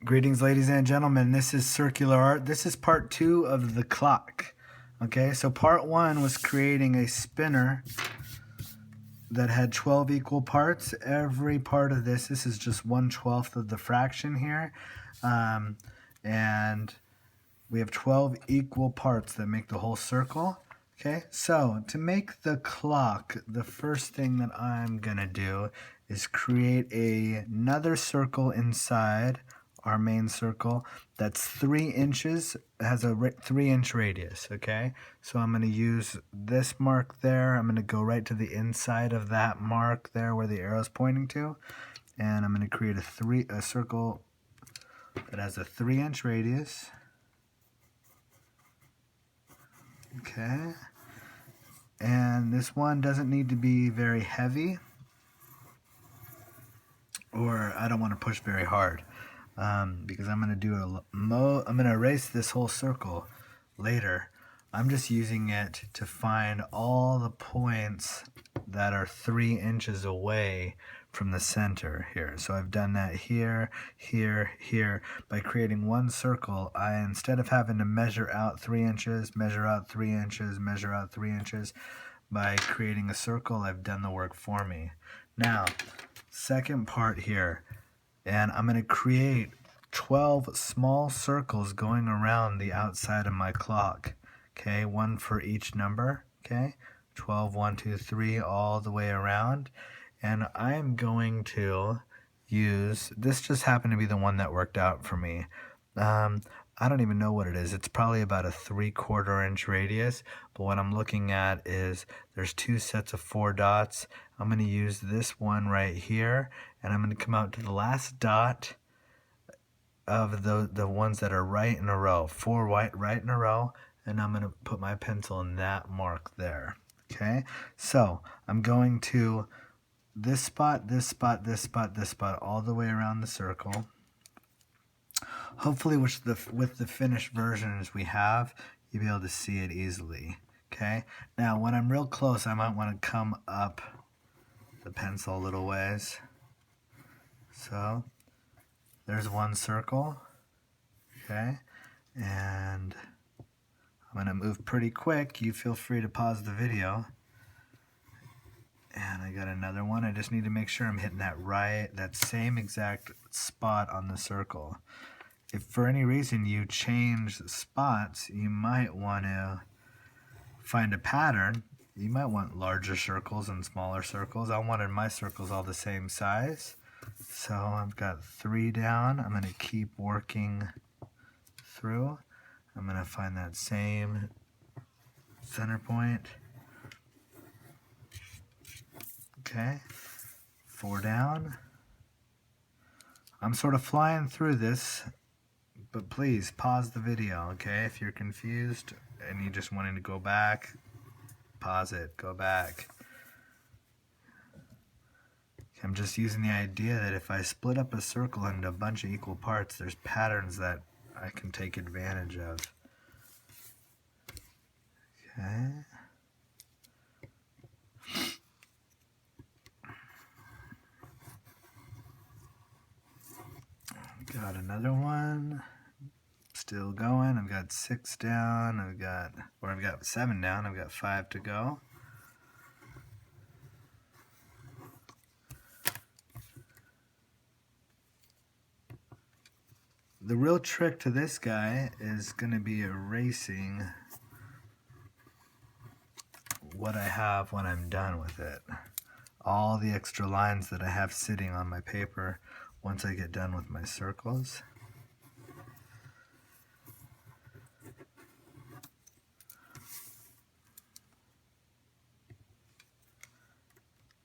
Greetings, ladies and gentlemen. This is Circular Art. This is part 2 of the clock. Okay, so part 1 was creating a spinner that had 12 equal parts. Every part of this is just 1/12 of the fraction here. And we have 12 equal parts that make the whole circle. Okay, so to make the clock, the first thing that I'm gonna do is create another circle inside our main circle that's 3 inches, has a 3-inch radius. Okay, so I'm going to use this mark there. I'm going to go right to the inside of that mark there where the arrow is pointing to, and I'm going to create a circle that has a 3-inch radius. Okay, and this one doesn't need to be very heavy, or I don't want to push very hard. Because I'm going to I'm going to erase this whole circle later. I'm just using it to find all the points that are 3 inches away from the center here. So I've done that here, here, here. By creating one circle, instead of having to measure out 3 inches, measure out 3 inches, measure out 3 inches, by creating a circle, I've done the work for me. Now, second part here. And I'm going to create 12 small circles going around the outside of my clock. Okay, one for each number. Okay, 12, 1, 2, 3, all the way around. And I'm going to use, this just happened to be the one that worked out for me. I don't even know what it is. It's probably about a 3/4 inch radius. But what I'm looking at is there's 2 sets of 4 dots. I'm going to use this one right here, and I'm going to come out to the last dot of the ones that are right in a row, 4 right in a row, and I'm going to put my pencil in that mark there. Okay, so I'm going to this spot, this spot, this spot, this spot, all the way around the circle. Hopefully with the finished versions we have, you'll be able to see it easily. Okay, now when I'm real close, I might want to come up the pencil a little ways. So there's one circle. Okay, and I'm going to move pretty quick. You feel free to pause the video. And I got another one. I just need to make sure I'm hitting that same exact spot on the circle. If for any reason you change spots, you might want to find a pattern. You might want larger circles and smaller circles. I wanted my circles all the same size. So I've got 3 down. I'm going to keep working through. I'm going to find that same center point. Okay, 4 down. I'm sort of flying through this, but please pause the video, okay? If you're confused and you just wanting to go back, pause it, go back. I'm just using the idea that if I split up a circle into a bunch of equal parts, there's patterns that I can take advantage of. Okay. Got another one. Still going. I've got 6 down. I've got 7 down. I've got 5 to go. The real trick to this guy is going to be erasing what I have when I'm done with it. All the extra lines that I have sitting on my paper once I get done with my circles.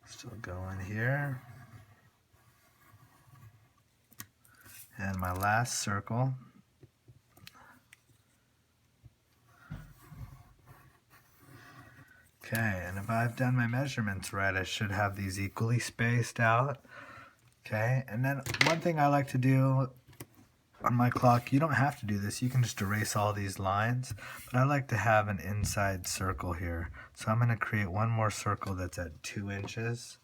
Still going here. And my last circle. Okay, and if I've done my measurements right, I should have these equally spaced out. Okay, and then one thing I like to do on my clock, you don't have to do this, you can just erase all these lines, but I like to have an inside circle here. So I'm going to create one more circle that's at 2 inches.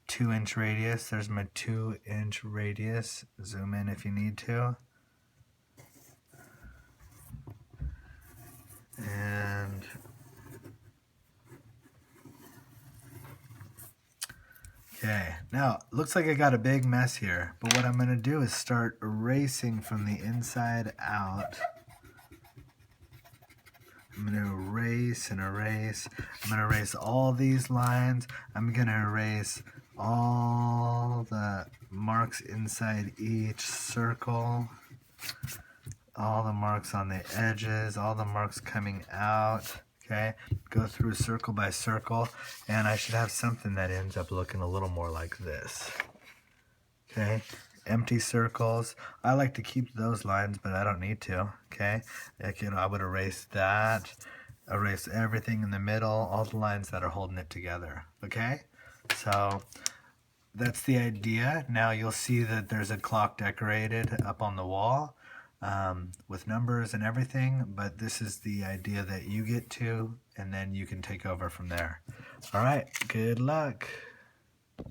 2-inch radius. There's my 2-inch radius. Zoom in if you need to. And okay, now looks like I got a big mess here, but what I'm going to do is start erasing from the inside out. I'm going to erase and erase. I'm going to erase all these lines. I'm going to erase all the marks inside each circle, all the marks on the edges, all the marks coming out. Okay, go through circle by circle, and I should have something that ends up looking a little more like this. Okay, empty circles. I like to keep those lines, but I don't need to. Okay, I would erase that, erase everything in the middle, all the lines that are holding it together. Okay, so that's the idea. Now you'll see that there's a clock decorated up on the wall with numbers and everything, but this is the idea that you get to, and then you can take over from there. All right, good luck.